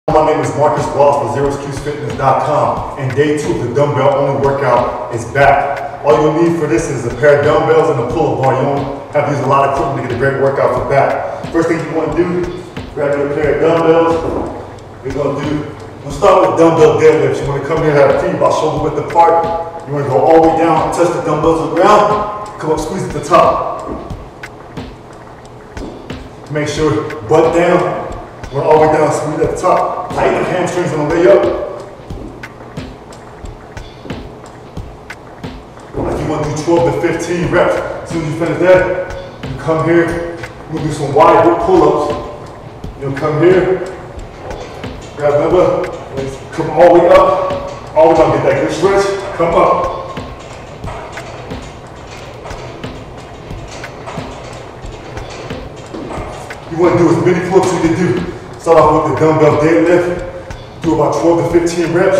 My name is Marcus Wallace for ZeroExcuseFitness.com, and day 2 of the dumbbell only workout is back. All you'll need for this is a pair of dumbbells and a pull-up bar. You don't have to use a lot of equipment to get a great workout for back. First thing you want to do, grab your pair of dumbbells. We're gonna start with dumbbell deadlifts. You want to come here and have feet about shoulder width apart. You want to go all the way down, touch the dumbbells to the ground, come up, squeeze at the top. Make sure butt down. We're all the way down, squeeze at the top. Tighten the hamstrings on the way up. Like you want to do 12 to 15 reps. As soon as you finish that, you come here. We'll do some wide grip pull-ups. You'll come here, grab another, come all the way up. All the way down, get that good stretch. Come up. You want to do as many pull-ups as you can do. Start off with the dumbbell deadlift, do about 12 to 15 reps,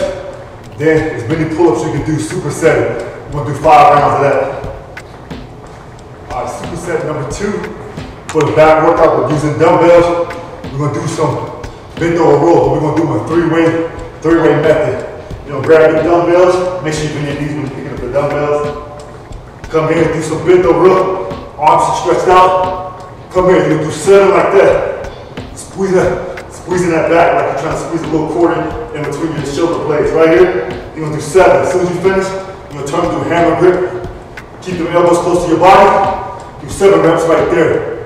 then as many pull-ups you can do, supersetting. You want to do 5 rounds of that. All right, superset number 2, for the back workout, we're using dumbbells. We're going to do some bend over roll. We're going to do a three-way method. You know, grab your dumbbells, make sure you bend your knees when you're picking up the dumbbells. Come here and do some bend over roll, arms are stretched out. Come here, you're going to do 7 like that. Squeezing that back like you're trying to squeeze a little cord in between your shoulder blades. Right here, you're going to do 7. As soon as you finish, you're going to turn to a hammer grip. Keep the elbows close to your body. Do 7 reps right there.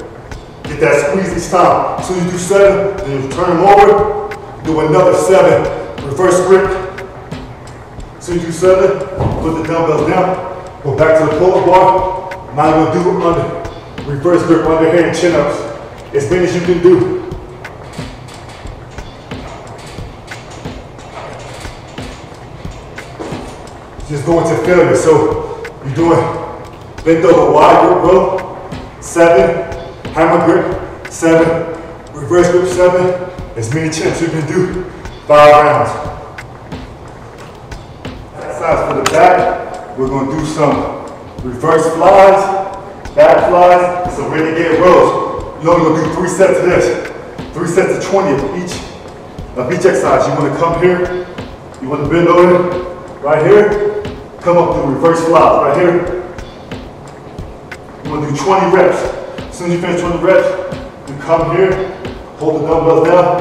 Get that squeeze each time. As soon as you do 7, then you turn them over. Do another 7. Reverse grip. As soon as you do 7, put the dumbbells down. Go back to the pull-up bar. Now you're going to do reverse grip, underhand chin-ups. As many as you can do. Just going to failure. So you're doing bent over wide grip row, 7, hammer grip, 7, reverse grip, 7, as many chin-ups you can do, 5 rounds. Exercise for the back, we're going to do some reverse flies, back flies, and some renegade rows. You're only going to do 3 sets of this, 3 sets of 20 of each exercise. You want to come here, you want to bend over right here, come up to reverse flies right here. You want to do 20 reps. As soon as you finish 20 reps, you come here, hold the dumbbells down,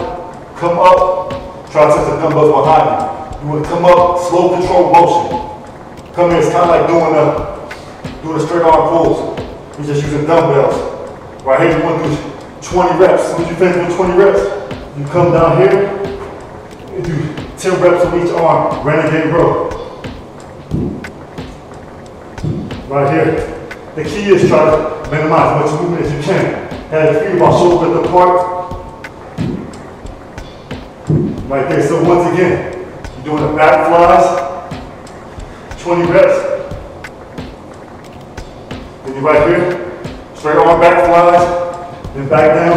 come up, try to touch the dumbbells behind you. You want to come up, slow control motion. Come here, it's kind of like doing a straight arm pulls. You're just using dumbbells. Right here, you want to do 20 reps. As soon as you finish with 20 reps, you come down here and do 10 reps on each arm, renegade row. Right here. The key is try to minimize as much movement as you can. Have your feet about shoulder width apart. Right there. So once again, you're doing the back flies, 20 reps. Then you're right here, straight arm back flies, then back down.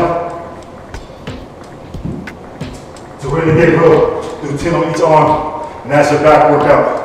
So renegade row. Do 10 on each arm, and that's your back workout.